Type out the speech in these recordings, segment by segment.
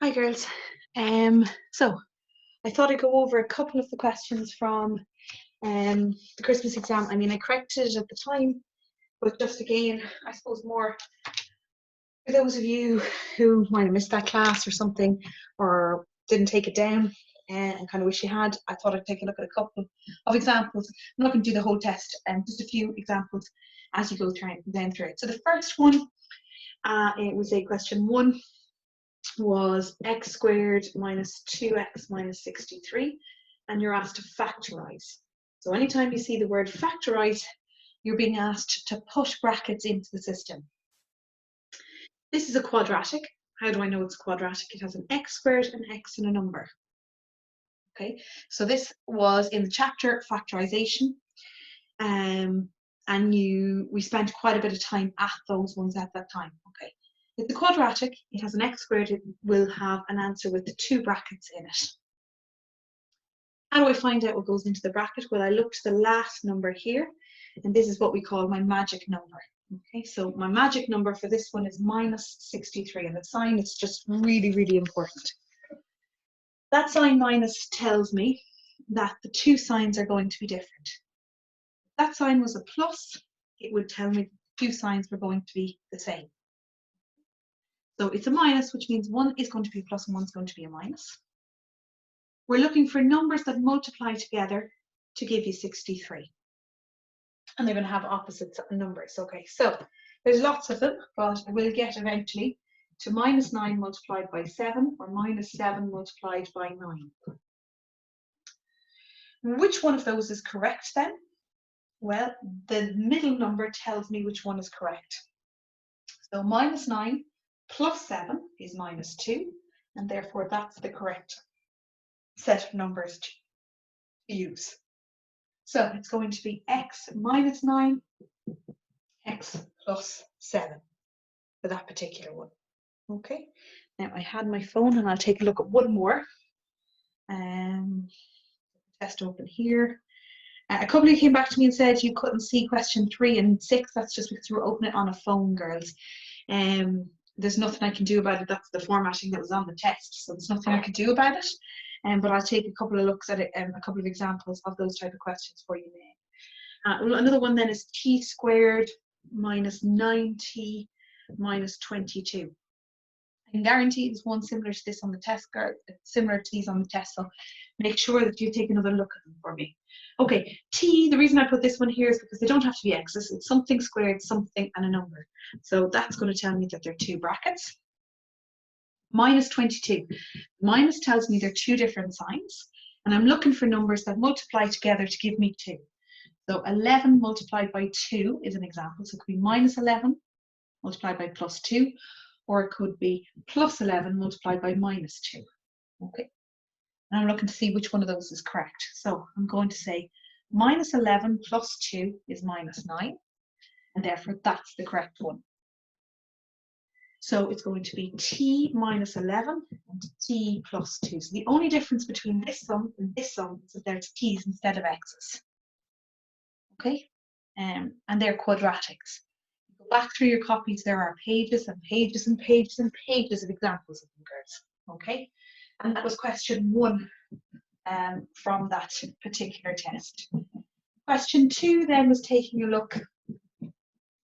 Hi girls. So I thought I'd go over a couple of the questions from the Christmas exam. I mean, I corrected it at the time, but just again, I suppose more for those of you who might have missed that class or something, or didn't take it down and kind of wish you had, I thought I'd take a look at a couple of examples. I'm not going to do the whole test, just a few examples as you go down through it. So the first one, it was a question 1. Was x squared minus 2x minus 63, and you're asked to factorize. So anytime you see the word factorize, you're being asked to put brackets into the system. This is a quadratic. How do I know it's a quadratic? It has an x squared, an x, and a number. Okay, so this was in the chapter factorization, and we spent quite a bit of time at those ones at that time. Okay. It's a quadratic, it has an x squared, it will have an answer with the 2 brackets in it. How do I find out what goes into the bracket? Well, I look to the last number here, and this is what we call my magic number. Okay, so my magic number for this one is minus 63, and the sign is just really, really important. That sign minus tells me that the 2 signs are going to be different. If that sign was a plus, it would tell me the 2 signs were going to be the same. So it's a minus, which means one is going to be a plus and one's going to be a minus. We're looking for numbers that multiply together to give you 63. And they're going to have opposite numbers. Okay, so there's lots of them, but we'll get eventually to minus 9 multiplied by 7 or minus 7 multiplied by 9. Which one of those is correct then? Well, the middle number tells me which one is correct. So minus 9 plus 7 is minus 2, and therefore that's the correct set of numbers to use. So it's going to be x minus 9, x plus 7 for that particular one. Okay, now I had my phone and I'll take a look at one more. Test open here. A couple of you came back to me and said you couldn't see question 3 and 6. That's just because you were opening it on a phone, girls. There's nothing I can do about it. That's the formatting that was on the test, so there's nothing I can do about it. But I'll take a couple of looks at it, a couple of examples of those type of questions for you now. Another one then is t squared minus 9t minus 22. I can guarantee there's one similar to this on the test, similar to these on the test, so make sure that you take another look at them for me. Okay, t, the reason I put this one here is because they don't have to be x's. It's something squared, something, and a number. So that's going to tell me that there are 2 brackets. Minus 22. Minus tells me there are 2 different signs, and I'm looking for numbers that multiply together to give me 2. So 11 multiplied by 2 is an example. So it could be minus 11 multiplied by plus 2, or it could be plus 11 multiplied by minus 2. Okay, and I'm looking to see which one of those is correct. So I'm going to say minus 11 plus 2 is minus 9, and therefore that's the correct one. So it's going to be t minus 11 and t plus 2. So the only difference between this sum and this sum is that there's t's instead of x's. Okay, and they're quadratics. Go back through your copies, there are pages and pages and pages and pages of examples of them, girls. Okay, and that was question 1 from that particular test. Question 2 then was taking a look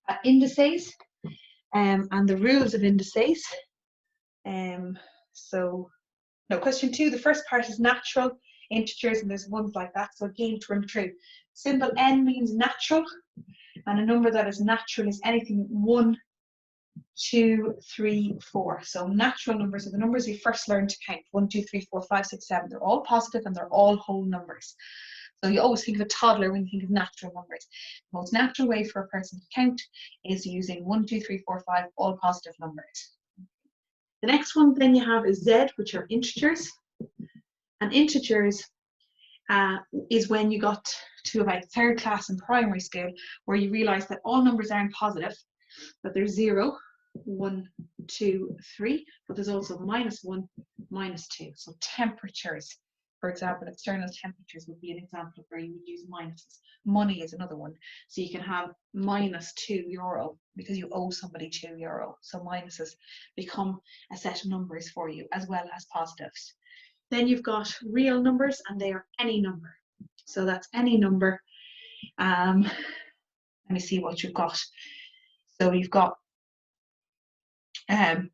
at indices and the rules of indices. Question 2, the first part is natural integers, and there's ones like that, so again to run through. Symbol n means natural, and a number that is natural is anything 1, 2, 3, 4. So natural numbers are the numbers we first learned to count. 1, 2, 3, 4, 5, 6, 7. They're all positive and they're all whole numbers. So you always think of a toddler when you think of natural numbers. The most natural way for a person to count is using 1, 2, 3, 4, 5, all positive numbers. The next one then you have is Z, which are integers. And integers is when you got to about 3rd class in primary school, where you realize that all numbers aren't positive, that there's 0, 1, 2, 3, but there's also -1, -2. So temperatures For example, external temperatures would be an example where you would use minuses. Money is another one. So you can have minus €2 because you owe somebody €2. So minuses become a set of numbers for you as well as positives. Then you've got real numbers, and they are any number. So that's any number. Let me see what you've got. So you've got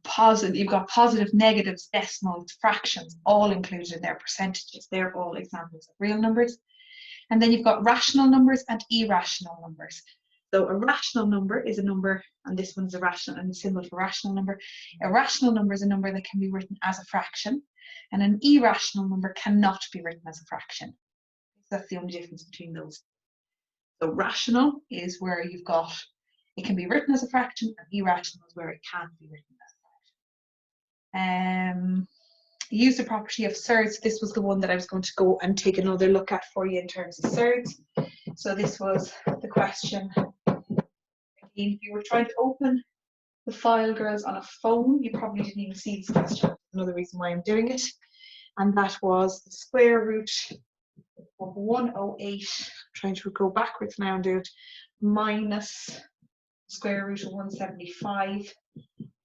positive, negatives, decimals, fractions, all included in there, percentages. They're all examples of real numbers. And then you've got rational numbers and irrational numbers. So a rational number is a number, and this one's a rational, and the symbol for rational number. A rational number is a number that can be written as a fraction, and an irrational number cannot be written as a fraction. That's the only difference between those. So rational is where you've got, it can be written as a fraction, and irrational is where it can't be written as a fraction. Use the property of surds. This was the one that I was going to go and take another look at for you in terms of surds. So this was the question. If you were trying to open the file, girls, on a phone, you probably didn't even see this question. Another reason why I'm doing it. And that was the square root of 108, trying to go backwards now and do it, minus square root of 175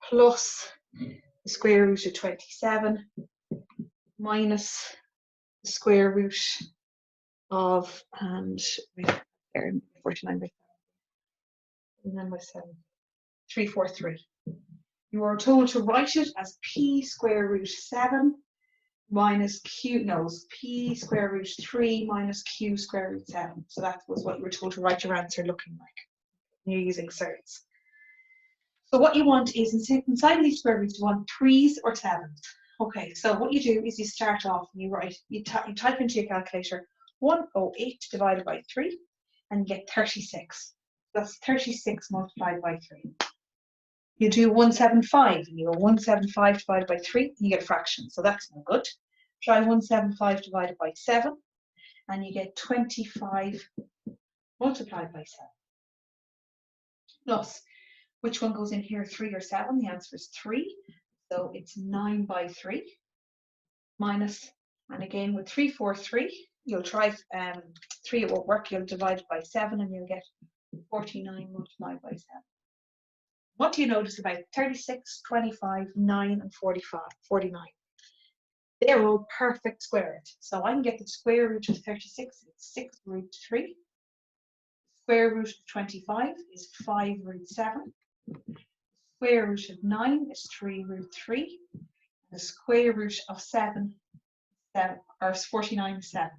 plus the square root of 27 minus the square root of, and 49 by 7, 343. You are told to write it as p square root 7 minus q, no, p square root 3 minus q square root 7. So that was what you were told to write your answer looking like. You're using surds. So what you want is, inside of these square roots, you want 3s or 7s. Okay, so what you do is you start off and you type into your calculator 108 divided by 3 and you get 36. That's 36 multiplied by 3. You do 175 and you go 175 divided by 3 and you get a fraction, so that's no good. Try 175 divided by 7 and you get 25 multiplied by 7. Plus, which one goes in here, 3 or 7? The answer is 3. So it's 9 by 3 minus, and again with 343, you'll try 3, it won't work, you'll divide it by 7 and you'll get 49 multiplied by 7. What do you notice about 36, 25, 9 and 49? They're all perfect squares. So I can get the square root of 36, it's 6 root 3. Square root of 25 is 5 root 7. Square root of 9 is 3 root 3. The square root of 7 or 49 is 7.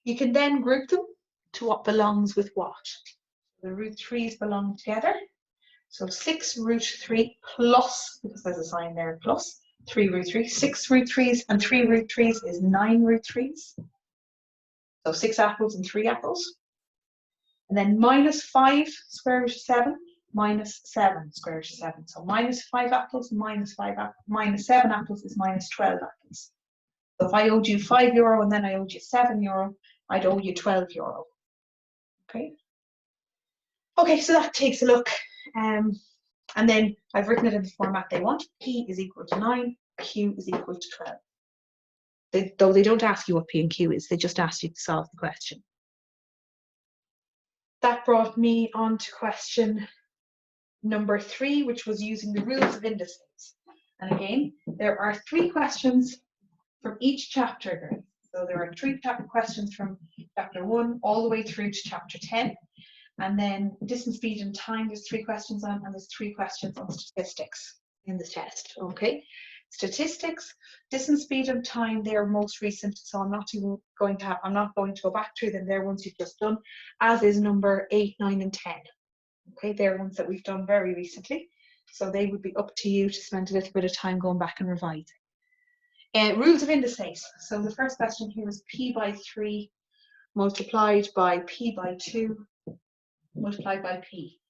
You can then group them to what belongs with what. The root 3's belong together. So 6 root 3 plus, because there's a sign there, plus 3 root 3. 6 root 3's and 3 root 3's is 9 root 3's. So 6 apples and 3 apples. And then minus 5 square root of 7 minus 7 square root of 7. So minus 5 apples minus 7 apples is minus 12 apples. So if I owed you €5 and then I owed you €7, I'd owe you €12. Okay. Okay, so that takes a look. And then I've written it in the format they want. P is equal to 9, Q is equal to 12. Though they don't ask you what P and Q is, they just ask you to solve the question. That brought me on to question number 3, which was using the rules of indices. And again, there are 3 questions from each chapter. So there are 3 questions from chapter 1 all the way through to chapter 10. And then distance, speed and time, there's 3 questions on, and there's 3 questions on statistics in the test. Okay, statistics, distance, speed and time, they are most recent, so I'm not going to go back through them. They're ones you've just done, as is number 8, 9 and 10. Okay, they're ones that we've done very recently, so they would be up to you to spend a little bit of time going back and revising. Rules of indices. So the first question here is P by 3 multiplied by P by 2 multiplied by P.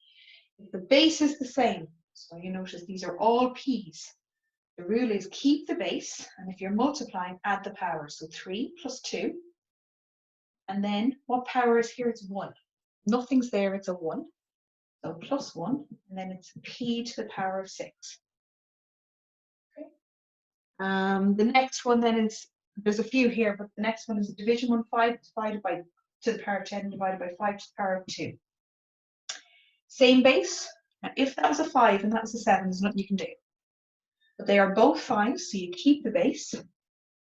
If the base is the same, so you notice these are all P's, the rule is keep the base, and if you're multiplying, add the power. So 3 plus 2, and then what power is here? It's 1. Nothing's there, it's a 1. So plus 1, and then it's P to the power of 6. Okay. The next one then is There's a few here, but the next one is division 1, 5 divided by to the power of 10 divided by 5 to the power of 2. Same base. Now, if that was a 5 and that was a 7, there's nothing you can do. But they are both 5, so you keep the base.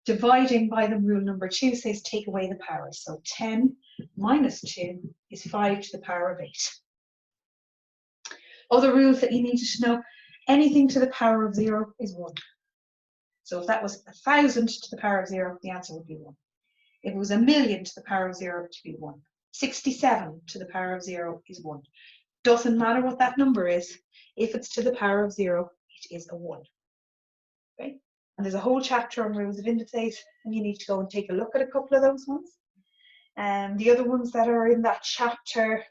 Dividing by the rule number 2 says take away the power. So 10 minus 2 is 5 to the power of 8. Other rules that you needed to know, anything to the power of 0 is 1. So if that was 1,000 to the power of 0, the answer would be 1. If it was 1,000,000 to the power of 0, it would be 1. 67 to the power of 0 is 1. Doesn't matter what that number is. If it's to the power of 0, it is a 1. Okay? And there's a whole chapter on rules of indices, and you need to go and take a look at a couple of those ones. And the other ones that are in that chapter,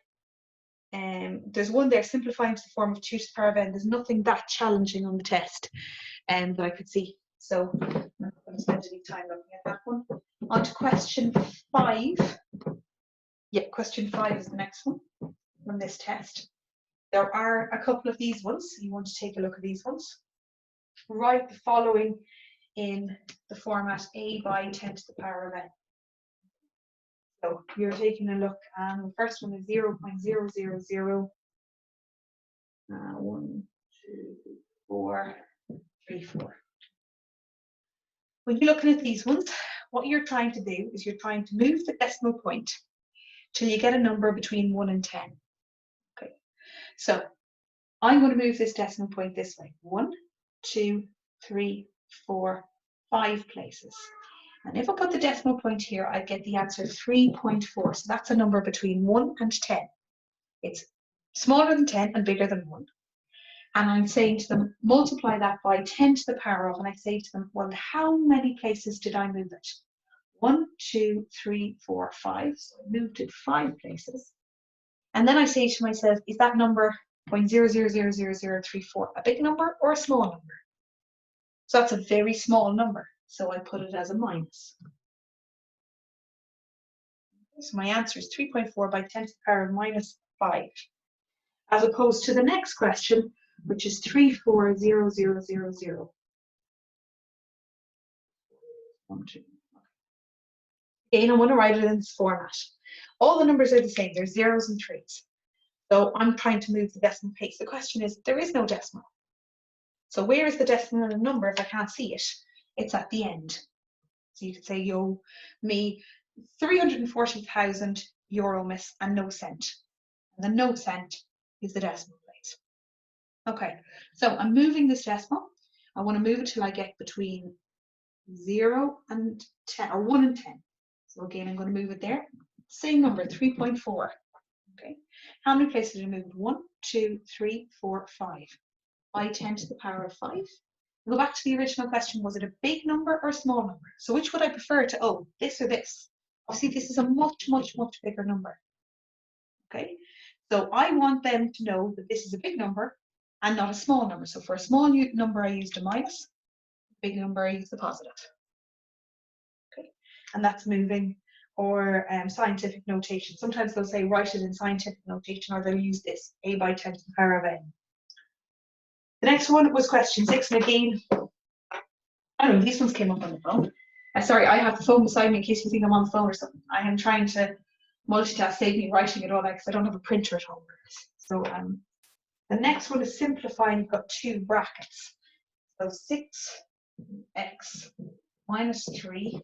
there's one there, simplifying to the form of 2 to the power of n. There's nothing that challenging on the test that I could see. So I'm not going to spend any time looking at that one. On to question 5. Yeah, question 5 is the next one from this test. There are a couple of these ones. You want to take a look at these ones. Write the following in the format a by 10 to the power of n. So you're taking a look, and the first one is 0.000 1, 2, 4, 3, 4. When you're looking at these ones, what you're trying to do is you're trying to move the decimal point till you get a number between 1 and 10. Okay, so I'm going to move this decimal point this way. 1, 2, 3, 4, 5 places. And if I put the decimal point here, I get the answer 3.4. So that's a number between 1 and 10. It's smaller than 10 and bigger than 1. And I'm saying to them, multiply that by 10 to the power of, and I say to them, well, how many places did I move it? 1, 2, 3, 4, 5. So I moved it 5 places. And then I say to myself, is that number 0.000034 a big number or a small number? So that's a very small number. So I put it as a minus. So my answer is 3.4 by 10 to the power of minus 5. As opposed to the next question, which is 340000. Again, I want to write it in this format. All the numbers are the same. They're zeros and threes. So I'm trying to move the decimal place. The question is, there is no decimal. So where is the decimal number if I can't see it? It's at the end. So you could say, yo, me, 340,000 euro miss and no cent. And the no cent is the decimal place. Okay, so I'm moving this decimal. I want to move it till I get between 0 and 10, or 1 and 10. So again, I'm going to move it there. Same number, 3.4. Okay, how many places did I move it? 1, 2, 3, 4, 5. By 10 to the power of 5. I'll go back to the original question, was it a big number or a small number? So which would I prefer to own, this or this? Obviously, this is a much, much, much bigger number. Okay, so I want them to know that this is a big number and not a small number. So for a small number, I used a minus. Big number, I used the positive. Okay, and that's moving or scientific notation. Sometimes they'll say write it in scientific notation, or they'll use this, a by 10 to the power of n. The next one was question 6, and again, I don't know, these ones came up on the phone. Sorry, I have the phone beside me in case you think I'm on the phone or something. I am trying to multitask, save me writing it all out because I don't have a printer at home. So the next one is simplifying. You've got 2 brackets. So 6x minus 3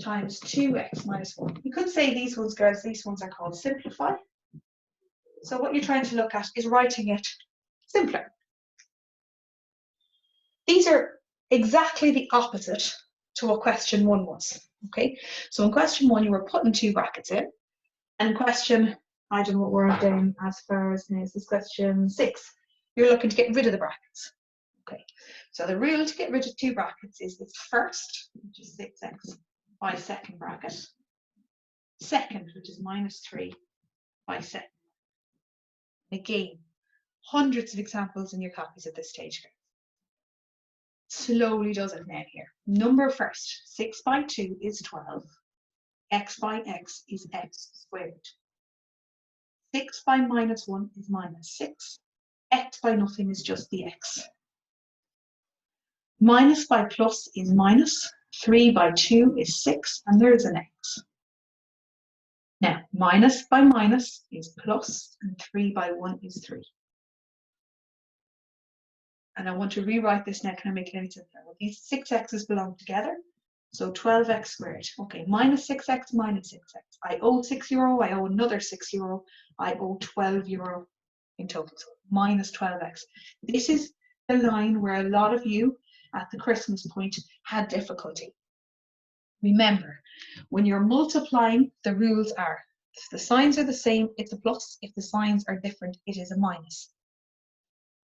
times 2x minus 1. You could say these ones, girls, these ones are called simplify. So what you're trying to look at is writing it simpler. These are exactly the opposite to what question 1 was. Okay, so in question 1 you were putting 2 brackets in, and in question, I don't know what we're doing as far as this is question 6, you're looking to get rid of the brackets. Okay, so the rule to get rid of 2 brackets is this first, which is 6x by second bracket, second, which is minus 3 by second. Again, hundreds of examples in your copies at this stage. Slowly does it now here. Number first, 6 by 2 is 12. X by x is x squared. 6 by minus 1 is minus 6. X by nothing is just the x. Minus by plus is minus. 3 by 2 is 6, and there's an x. Now, minus by minus is plus, and 3 by 1 is 3. And I want to rewrite this now. Can I make it any simpler? Well, these 6x's belong together. So 12x squared. Okay, minus 6x minus 6x. I owe €6. I owe another €6. I owe €12 in total. So minus 12x. This is the line where a lot of you at the Christmas point had difficulty. Remember, when you're multiplying, the rules are, if the signs are the same, it's a plus. If the signs are different, it is a minus.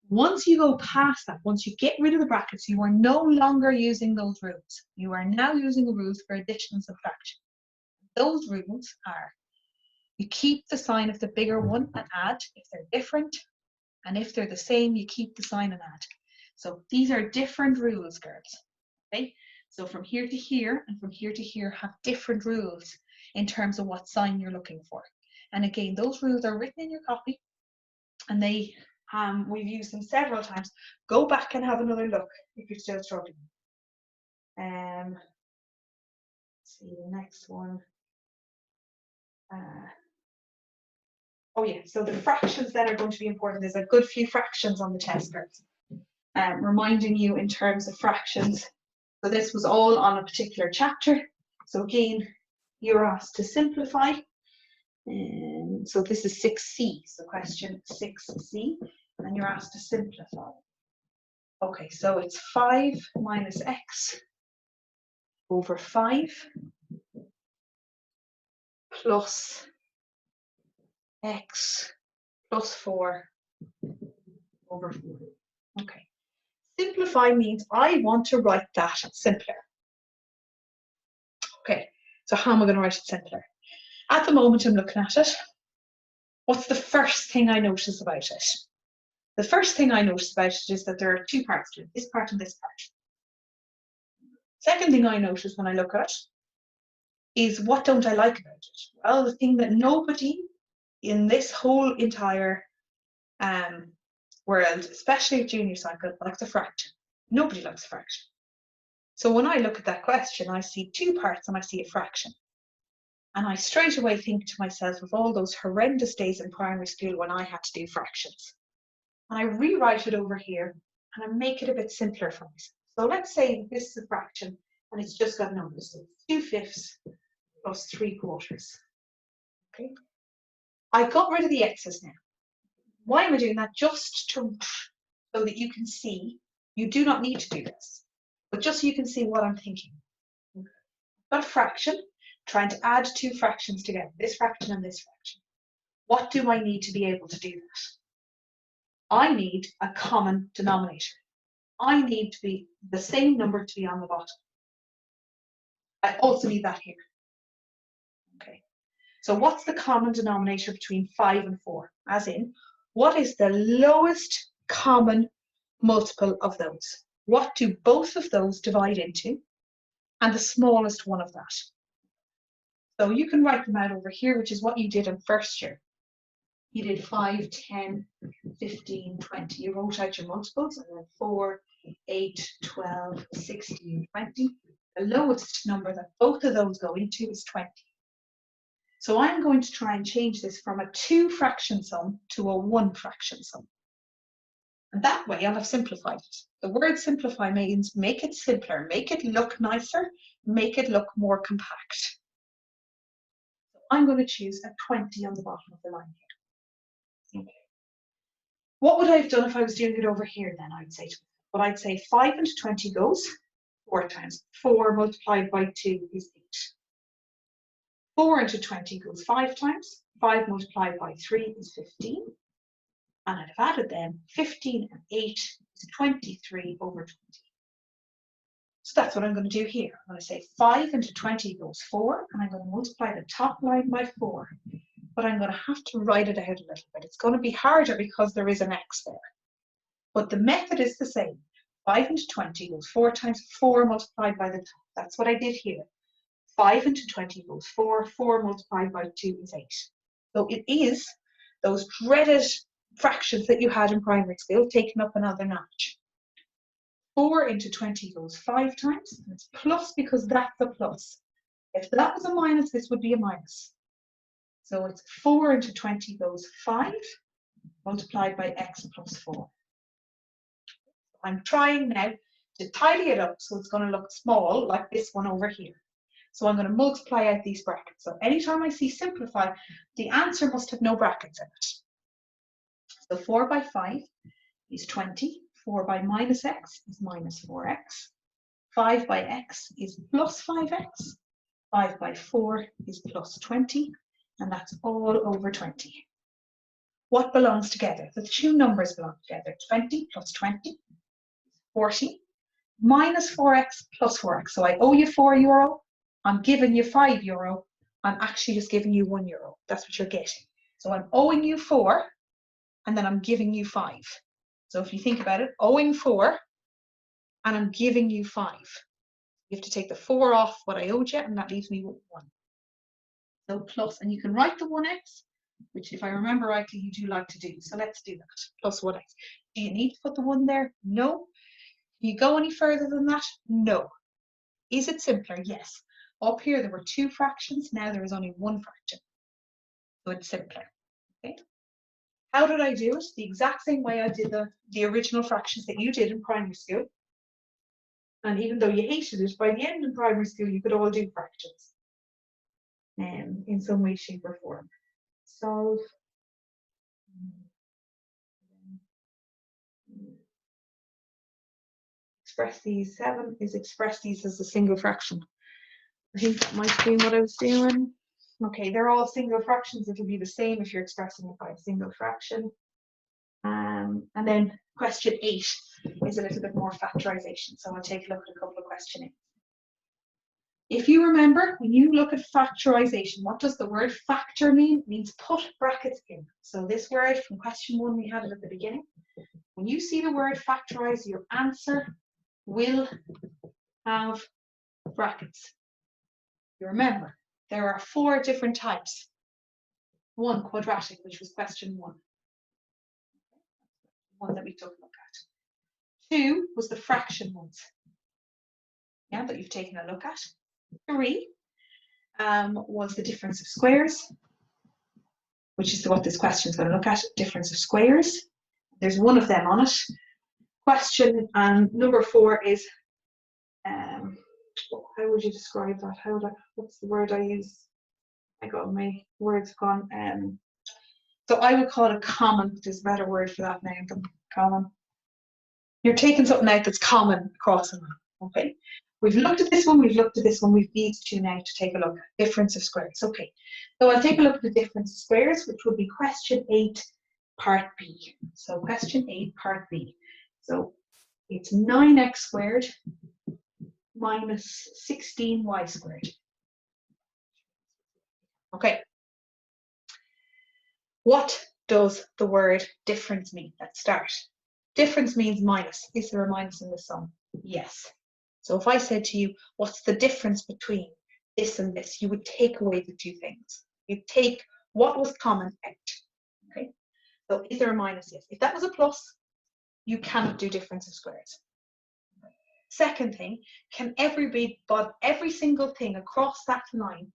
Once you go past that, once you get rid of the brackets, you are no longer using those rules. You are now using the rules for addition and subtraction. Those rules are, you keep the sign of the bigger one and add if they're different, and if they're the same, you keep the sign and add. So these are different rules, girls. Okay? So from here to here and from here to here have different rules in terms of what sign you're looking for. And again, those rules are written in your copy, and they we've used them several times. Go back and have another look if you're still struggling. Let's see the next one. Oh yeah, so the fractions then are going to be important. There's a good few fractions on the test, girls. Reminding you in terms of fractions. So this was all on a particular chapter. So again, you're asked to simplify. So this is 6C, so question 6C, and you're asked to simplify. Okay, so it's 5 minus x over 5 plus x plus 4 over 4. Okay. Simplify means I want to write that simpler. Okay, so how am I going to write it simpler? At the moment I'm looking at it. What's the first thing I notice about it? The first thing I notice about it is that there are two parts to it, this part and this part. Second thing I notice when I look at it is what don't I like about it? Well, the thing that nobody in this whole entire world, especially at junior cycle, likes a fraction. Nobody likes a fraction. So when I look at that question, I see two parts and I see a fraction. And I straight away think to myself of all those horrendous days in primary school when I had to do fractions. And I rewrite it over here and I make it a bit simpler for myself. So let's say this is a fraction and it's just got numbers. So 2/5 plus 3/4. Okay. I got rid of the x's now. Why am I doing that? Just to, so that you can see, you do not need to do this, but just so you can see what I'm thinking. Okay. I've got a fraction, trying to add two fractions together, this fraction and this fraction. What do I need to be able to do that? I need a common denominator. I need to be the same number to be on the bottom. I also need that here. Okay. So what's the common denominator between 5 and 4? As in, what is the lowest common multiple of those? What do both of those divide into? And the smallest one of that. So you can write them out over here, which is what you did in first year. You did 5, 10, 15, 20. You wrote out your multiples, and then 4, 8, 12, 16, 20. The lowest number that both of those go into is 20. So I'm going to try and change this from a 2 fraction sum to a 1 fraction sum. And that way I'll have simplified it. The word simplify means make it simpler, make it look nicer, make it look more compact. So I'm going to choose a 20 on the bottom of the line here. Okay. What would I have done if I was doing it over here then? I'd say 5 into 20 goes 4 times. 4 multiplied by 2 is 8. 4 into 20 goes 5 times. 5 multiplied by 3 is 15. And I'd have added then 15 and 8 is 23 over 20. So that's what I'm going to do here. I'm going to say 5 into 20 goes 4, and I'm going to multiply the top line by 4. But I'm going to have to write it out a little bit. It's going to be harder because there is an x there. But the method is the same. 5 into 20 goes 4 times 4 multiplied by the top. That's what I did here. 5 into 20 goes 4. 4 multiplied by 2 is 8. So it is those dreaded fractions that you had in primary school taken up another notch. 4 into 20 goes 5 times. And it's plus because that's a plus. If that was a minus, this would be a minus. So it's 4 into 20 goes 5 multiplied by x plus 4. I'm trying now to tidy it up so it's going to look small like this one over here. So I'm going to multiply out these brackets. So anytime I see simplify, the answer must have no brackets in it. So 4 by 5 is 20. 4 by minus x is minus 4x. 5 by x is plus 5x. 5 by 4 is plus 20. And that's all over 20. What belongs together? The two numbers belong together. 20 plus 20, 40. Minus 4x plus 4x. So I owe you €4. I'm giving you €5. I'm actually just giving you €1. That's what you're getting. So I'm owing you 4, and then I'm giving you 5. So if you think about it, owing 4, and I'm giving you 5. You have to take the 4 off what I owed you, and that leaves me with 1. So plus, and you can write the 1x, which if I remember rightly, you do like to do. So let's do that, plus 1x. Do you need to put the 1 there? No. Can you go any further than that? No. Is it simpler? Yes. Up here, there were 2 fractions. Now there is only 1 fraction. So it's simpler. Okay. How did I do it? The exact same way I did the original fractions that you did in primary school. And even though you hated it, by the end of primary school, you could all do fractions in some way, shape, or form. Solve. Express these. 7 is express these as a single fraction. I think that might be what I was doing. Okay, they're all single fractions. It'll be the same if you're expressing it by a single fraction. And then question 8 is a little bit more factorization. So I'll take a look at a couple of question 8. If you remember, when you look at factorization, what does the word factor mean? It means put brackets in. So this word from question 1, we had it at the beginning. When you see the word factorize, your answer will have brackets. You remember, there are 4 different types. 1, quadratic, which was question 1. One that we took a look at. 2 was the fraction ones. Yeah, that you've taken a look at. 3 was the difference of squares, which is what this question is going to look at, difference of squares. There's 1 of them on it. Question number 4 is, how would you describe that? What's the word I use? I got my words gone. So I would call it common. There's a better word for that now than common. You're taking something out that's common across them. Okay. We've looked at this one, we've looked at this one, we've these 2 now to take a look at. Difference of squares. Okay. So I'll take a look at the difference of squares, which would be question 8, part B. So question 8, part B. So it's 9x squared minus 16y squared. Okay. What does the word difference mean? Let's start. Difference means minus. Is there a minus in the sum? Yes. So if I said to you, what's the difference between this and this? You would take away the 2 things. You'd take what was common out. Okay. So is there a minus? Yes. If that was a plus, you cannot do difference of squares. Second thing, can every single thing across that line,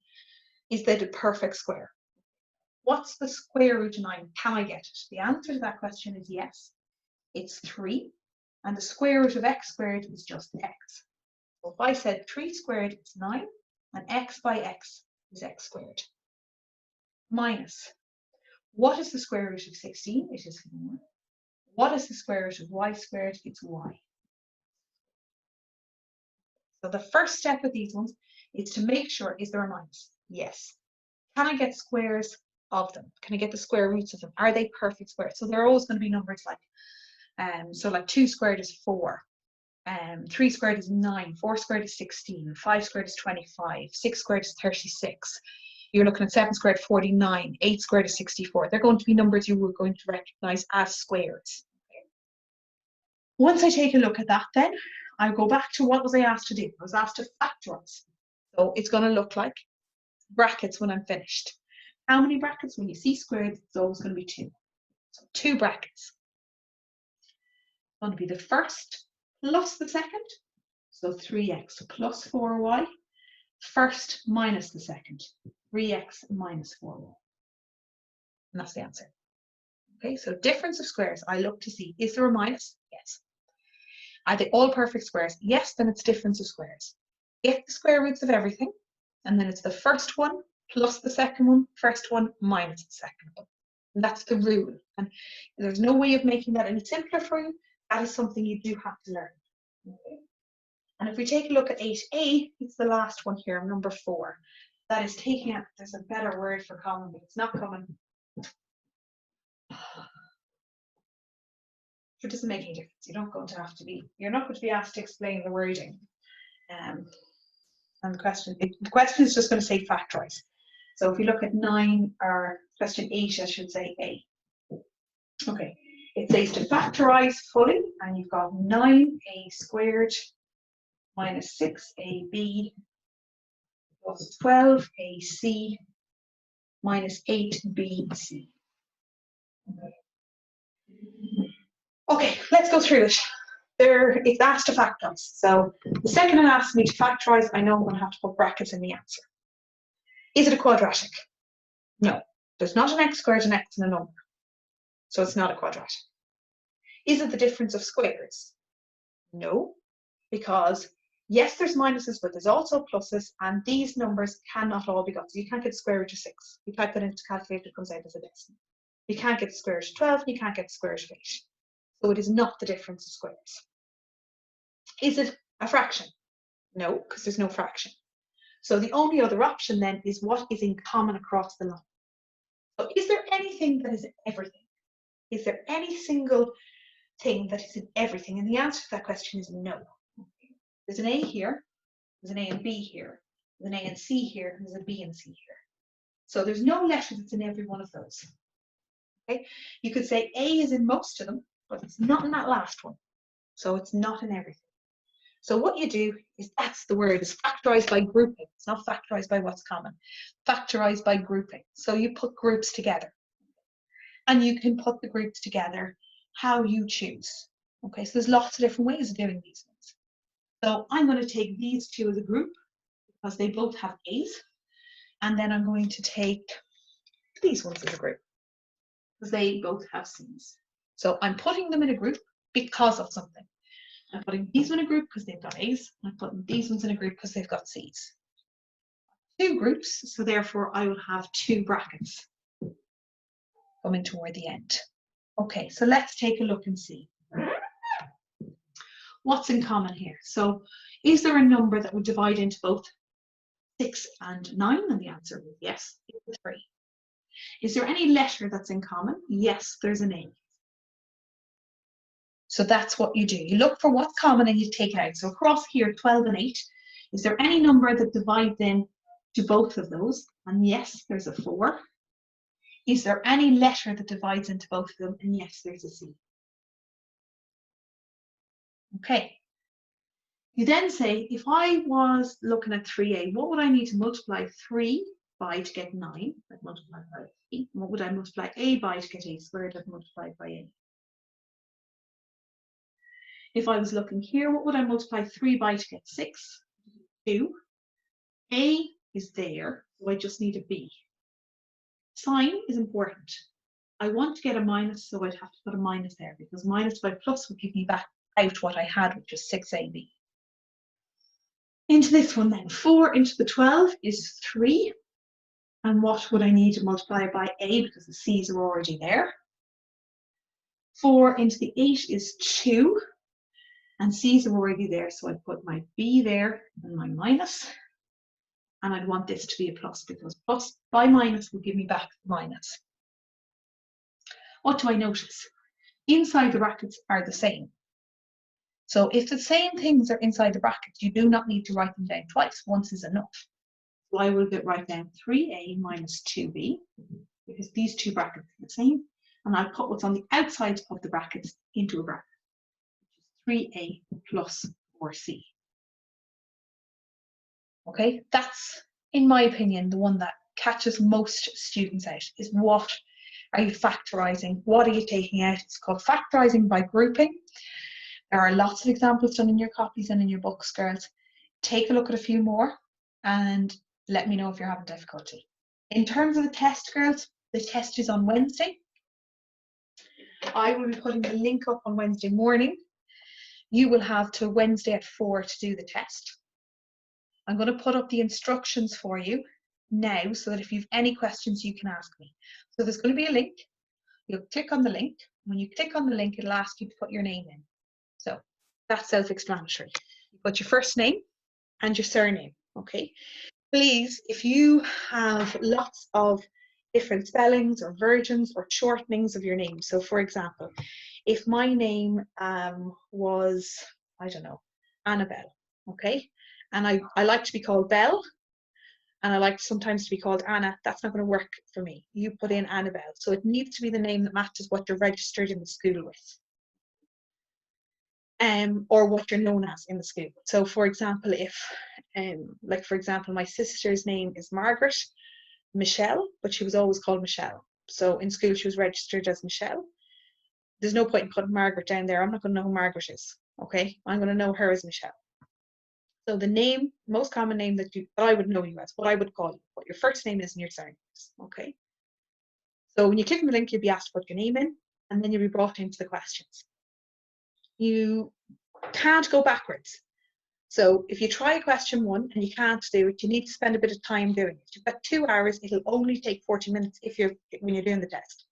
is that a perfect square? What's the square root of 9? Can I get it? The answer to that question is yes. It's 3. And the square root of x squared is just x. So if I said 3 squared, it's 9. And x by x is x squared. Minus. What is the square root of 16? It is 4. What is the square root of y squared? It's y. So the first step with these ones is to make sure, is there a minus? Yes. Can I get squares of them? Can I get the square roots of them? Are they perfect squares? So they're always going to be numbers like, so like 2 squared is 4, 3 squared is 9, 4 squared is 16, 5 squared is 25, 6 squared is 36. You're looking at 7 squared, 49, 8 squared is 64. They're going to be numbers you were going to recognize as squares. Okay. Once I take a look at that, then I'll go back to what was I asked to do. I was asked to factorize. So it's going to look like brackets when I'm finished. How many brackets? When you see squared, it's always going to be 2. So 2 brackets. It's going to be the first plus the second, so 3x plus 4y, first minus the second, 3x minus 4y. And that's the answer. Okay, so difference of squares, I look to see, is there a minus? Yes. Are they all perfect squares? Yes, then it's difference of squares. Get the square roots of everything, and then it's the first one plus the second one, first one minus the second one. And that's the rule. And there's no way of making that any simpler for you. That is something you do have to learn. Okay. And if we take a look at 8a, it's the last one here, number 4. That is taking out, there's a better word for common, but it's not common. It doesn't make any difference. You're not going to be asked to explain the wording. And the question is just going to say factorize. So if you look at 9 or question 8, I should say A. Okay, it says to factorize fully, and you've got 9a squared minus 6ab plus 12ac minus 8bc. Okay, let's go through it. It's asked to factorize. So the second it asks me to factorize, I know I'm going to have to put brackets in the answer. Is it a quadratic? No. There's not an x squared, an x, and a number. So it's not a quadratic. Is it the difference of squares? No, because yes, there's minuses, but there's also pluses, and these numbers cannot all be got. So you can't get the square root of 6. You type that into the calculator, it comes out as a decimal. You can't get the square root of 12, and you can't get the square root of 8. So it is not the difference of squares. Is it a fraction? No, because there's no fraction. So the only other option then is what is in common across the line. So is there anything that is in everything? Is there any single thing that is in everything? And the answer to that question is no. There's an A here, there's an A and B here, there's an A and C here, and there's a B and C here. So there's no letter that's in every one of those. Okay, you could say A is in most of them, but it's not in that last one. So it's not in everything. So what you do is, that's the word, is factorize by grouping. It's not factorize by what's common. Factorize by grouping. So you put groups together. And you can put the groups together how you choose. Okay, so there's lots of different ways of doing these ones. So I'm going to take these two as a group because they both have A's. And then I'm going to take these ones as a group because they both have C's. So I'm putting them in a group because of something. I'm putting these in a group because they've got A's. I'm putting these ones in a group because they've got C's. 2 groups, so therefore I will have 2 brackets coming toward the end. Okay, so let's take a look and see. What's in common here? So is there a number that would divide into both 6 and 9? And the answer is yes, it's 3. Is there any letter that's in common? Yes, there's an A. So that's what you do. You look for what's common and you take it out. So across here, 12 and 8, is there any number that divides in to both of those? And yes, there's a 4. Is there any letter that divides into both of them? And yes, there's a C. Okay. You then say, if I was looking at 3a, what would I need to multiply 3 by to get 9? I'd multiply by 8. What would I multiply a by to get a squared? I'd multiply by a. If I was looking here, what would I multiply 3 by to get 6? 2. A is there, so I just need a B. Sign is important. I want to get a minus, so I'd have to put a minus there because minus by plus would give me back out what I had, which is 6ab. Into this one then, 4 into the 12 is 3. And what would I need to multiply by a because the c's are already there? 4 into the 8 is 2. And c's are already there, so I'd put my b there and my minus. And I'd want this to be a plus because plus by minus will give me back minus. What do I notice? Inside the brackets are the same. So if the same things are inside the brackets, you do not need to write them down twice. Once is enough. So I will write down 3a minus 2b because these 2 brackets are the same. And I'll put what's on the outside of the brackets into a bracket, which is 3a plus 4c. Okay, that's, in my opinion, the one that catches most students out, is what are you factorizing? What are you taking out? It's called factorizing by grouping. There are lots of examples done in your copies and in your books, girls. Take a look at a few more and let me know if you're having difficulty. In terms of the test, girls, the test is on Wednesday. I will be putting the link up on Wednesday morning. You will have till Wednesday at 4 to do the test. I'm going to put up the instructions for you now so that if you have any questions, you can ask me. So there's going to be a link. You'll click on the link. When you click on the link, it'll ask you to put your name in. So that's self-explanatory. You put your first name and your surname, okay? Please, if you have lots of different spellings or versions or shortenings of your name, so for example, if my name was, I don't know, Annabelle, okay? And I like to be called Belle, and I like sometimes to be called Anna, that's not going to work for me. You put in Annabelle. So it needs to be the name that matches what you're registered in the school with. Or what you're known as in the school. So for example, if, like for example, my sister's name is Margaret Michelle, but she was always called Michelle. So in school she was registered as Michelle. There's no point in putting Margaret down there. I'm not going to know who Margaret is, okay? I'm going to know her as Michelle. So the name, most common name that I would know you as, what I would call you, what your first name is and your surname is, okay? So when you click on the link, you'll be asked to put your name in, and then you'll be brought into the questions. You can't go backwards. So if you try question 1 and you can't do it, you need to spend a bit of time doing it. You've got 2 hours. It'll only take 40 minutes when you're doing the test,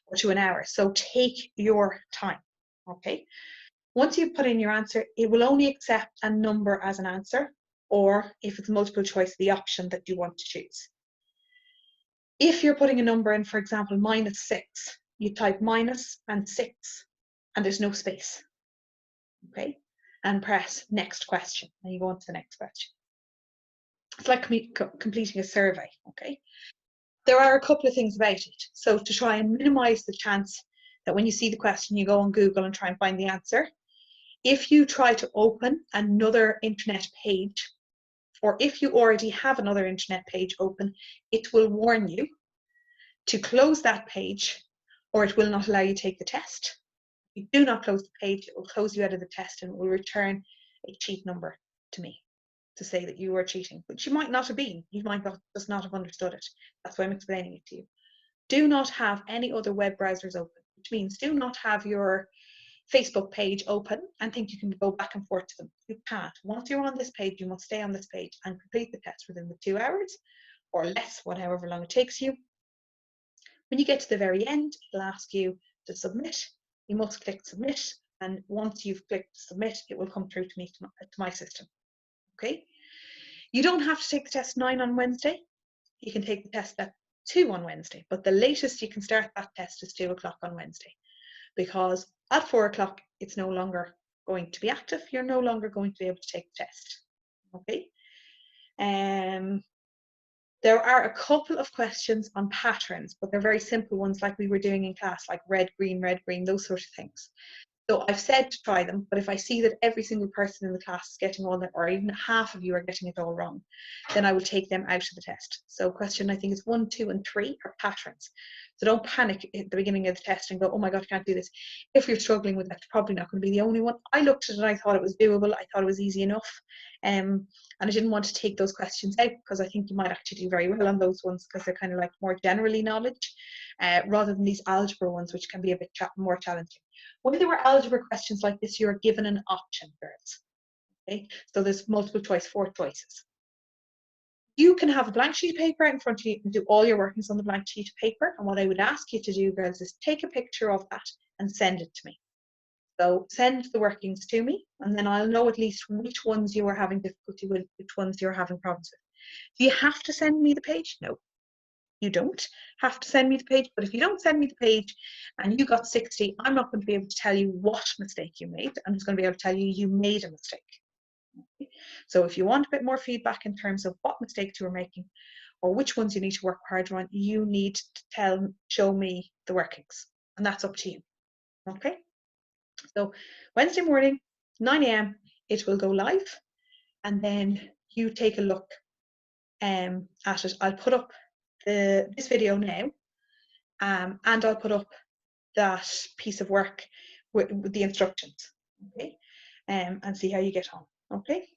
or to an hour. So take your time, okay? Once you've put in your answer, it will only accept a number as an answer, or if it's multiple choice, the option that you want to choose. If you're putting a number in, for example, -6, you type minus and 6, and there's no space, okay? And press next question, and you go on to the next question. It's like completing a survey, okay? There are a couple of things about it. So to try and minimize the chance that when you see the question, you go on Google and try and find the answer, if you try to open another internet page, or if you already have another internet page open, it will warn you to close that page, or it will not allow you to take the test. If you do not close the page, it will close you out of the test and it will return a cheat number to me to say that you were cheating, which you might not have been. You might just not have understood it. That's why I'm explaining it to you. Do not have any other web browsers open, which means do not have your Facebook page open and think you can go back and forth to them. You can't. Once you're on this page, you must stay on this page and complete the test within the 2 hours or less, whatever long it takes you. When you get to the very end, it'll ask you to submit. You must click submit, and once you've clicked submit, it will come through to me, to my system. Okay? You don't have to take the test 9 on Wednesday. You can take the test at 2 on Wednesday, but the latest you can start that test is 2 o'clock on Wednesday, because at 4 o'clock, it's no longer going to be active. You're no longer going to be able to take the test. Okay? There are a couple of questions on patterns, but they're very simple ones like we were doing in class, like red, green, those sort of things. So I've said to try them, but if I see that every single person in the class is getting all that, or even half of you are getting it all wrong, then I will take them out of the test. So question, I think, is 1, 2, and 3 are patterns. So don't panic at the beginning of the test and go, oh my God, I can't do this. If you're struggling with that, you're probably not going to be the only one. I looked at it and I thought it was doable. I thought it was easy enough. And I didn't want to take those questions out because I think you might actually do very well on those ones because they're kind of like more generally knowledge rather than these algebra ones, which can be a bit more challenging. When there were algebra questions like this, you're given an option, girls. Okay, so there's multiple choice, 4 choices. You can have a blank sheet of paper in front of you and do all your workings on the blank sheet of paper. And what I would ask you to do, girls, is take a picture of that and send it to me. So send the workings to me, and then I'll know at least which ones you are having difficulty with, which ones you're having problems with. Do you have to send me the page? No, you don't have to send me the page. But if you don't send me the page and you got 60, I'm not going to be able to tell you what mistake you made. I'm just going to be able to tell you you made a mistake. Okay? So if you want a bit more feedback in terms of what mistakes you were making or which ones you need to work harder on, you need to show me the workings, and that's up to you. Okay? So Wednesday morning, 9 a.m, it will go live, and then you take a look at it. I'll put up this video now, and I'll put up that piece of work with the instructions. okay, and see how you get on. Okay.